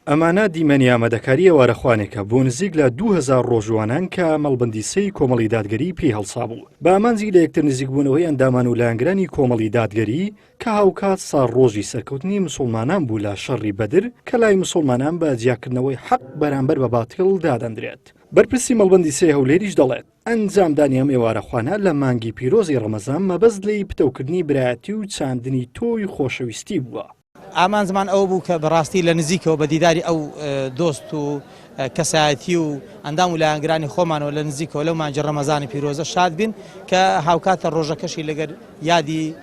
ئەمانە دیمەنی ئامادەکاری ئێوارەخوانێکە بۆ نزیک لە 2000 ڕۆژوانان کە مەڵبەندی سەی کۆمەڵی دادگەری پێی هەڵسا بوو. بە ئامانجی لە یەکتر نزیکبوونەوەی ئەندامان و لایەنگرانی کۆمەڵی دادگەری کە هاوکات ساڵ ڕۆژی سەرکەوتنی مسلمانان بوو لە شەڕی بەدر کە لای مسلمانان بە جیاکردنەوەی حەق بەرامبەر بە باتیڵ دادەندرێت. بەرپرسی مەڵبەندی سێ هەولێریش دەڵێت ئەنجامدانی ئەم ئێوارەخوانە لە مانگی پیرۆزی ڕەمەزان مەبەست لەی پتەوکردنی برایەتی و چاندنی تۆی خۆشەویستی بووە. ئامانزمان ئەو بوو کە بەڕاستی لە نزیکەوە بە دیداری ئەو دۆست و کەسایەتی و ئەندام و لایەنگرانی خۆمانەوە لە نزیکەوە لەو مانگی ڕەمەزانی پیرۆزە شاد بین کە هاوکاتە ڕۆژەکەشی لەگەر یادی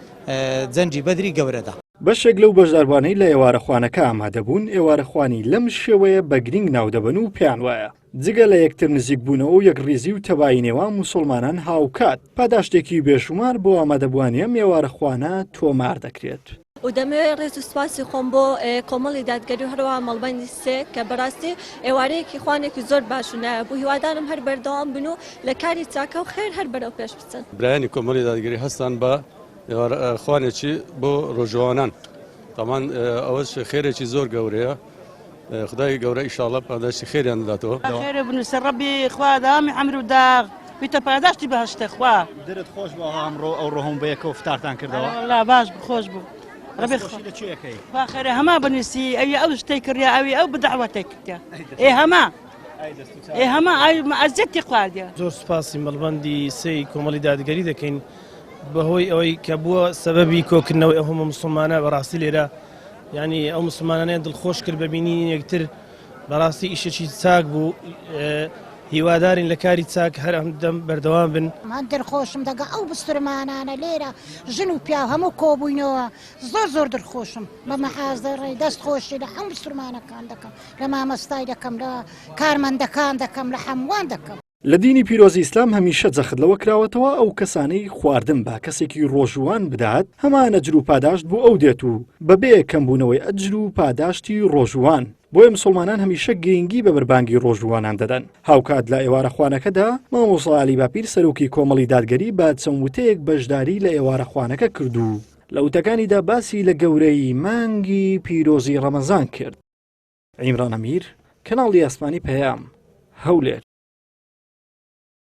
جەنگی بەدری گەورەدا. بەشێک لەو بەشداربوانەی لە ئێوارەخوانەکە ئامادەبوون ئێوارەخوانی لەم شێوەیە بە گرنگ ناودەبن و پێیان وایە جگە لە یەکتر نزیکبوونەوە و یەکڕێزی و تەبایی نێوان مسلمانان هاوکات پاداشتێکی بێشومار بۆ ئامادەبوانی ئەم ئێوارەخوانە تۆمار دەکرێت. و دەمەوێت ڕێز و سوپاسی خۆم بۆ کۆمەڵی دادگەری و هەروەها مەڵبەندی سێ کە بەڕاستی ئێوارەیەکی خوانێکی زۆر باش و نایە بوو هیوادارم هەر بەردەوام بن و لە کاری چاکە و خێر هەر بەرەو پێش بچن. برایانی کۆمەڵی دادگەری هەستان بە خوانێکی بۆ ڕۆژەوانان تامان ئەوەش خێرێکی زۆر گەورەیە خدای گەورە ئیشاڵڵا پاداشتی خێریان دەداتەوە. خێرە بنووسە ڕەبی خوا دامی عەمر و داغ بیتە پاداشتی بەهەشتە خوا. دلت خۆش بووە ئەمڕۆ ئەو ڕۆهۆم بەیەکەوە فتارتان کردەوە؟ والله باش خۆش بوو. ڕەبی خێرە هەما بنووسی ئەوی ئەو شتەی کردیا ئەوی ئەو بدەعوەتێک کردیا ئێ هەما هەما ئەزیەتی خواردیا. زۆر سوپاسی مەڵبەندی سێی کۆمەڵی دادگەری دەکەین بەهۆی ئەوەی کە بووە سەبەبی کۆکردنەوەی ئەو هەموو مسلمانە بەڕاستی لێرە یعنی ئەو مسلمانانەیە دڵخۆش کرد ببینی یەکتر بەڕاستی ئیشێکی چاک بوو هیوادارین لە کاری چاک هەر هەمدەم بەردەوام بن. من دڵخۆشم دەگە ئەو بسترمانانە لێرە ژن و پیا هەموو کۆبووینەوە زۆر دڵخۆشم بە مەحازەڕێ دەست خۆشی لە هەم بسترمانەکان دەکەم لە مامەستای دەکەم لە کارمەندەکان دەکەم لە هەمووان دەکەم. لە دینی پیرۆزی ئیسلام هەمیشە جەخت لەوە کراوەتەوە ئەو کەسانەی خواردن با کەسێکی ڕۆژوان بدات هەمان ئەجر و پاداشت بۆ ئەو دێت و بەبێ کەمبوونەوەی ئەجر و پاداشتی ڕۆژوان بۆیە مسلمانان هەمیشە گرنگی بە بەربانگی ڕۆژوانان دەدەن. هاوکات لە ئێوارەخوانەکەدا مامۆستا عەلی باپیر سەرۆکی کۆمەڵی دادگەری بە چەند وتەیەک بەشداری لە ئێوارەخوانەکە کرد و لە وتەکانیدا باسی لە گەورەی مانگی پیرۆزی ڕەمەزان کرد. عیمران ئەمیر کەناڵی ئاسمانی پەیام هەولێر.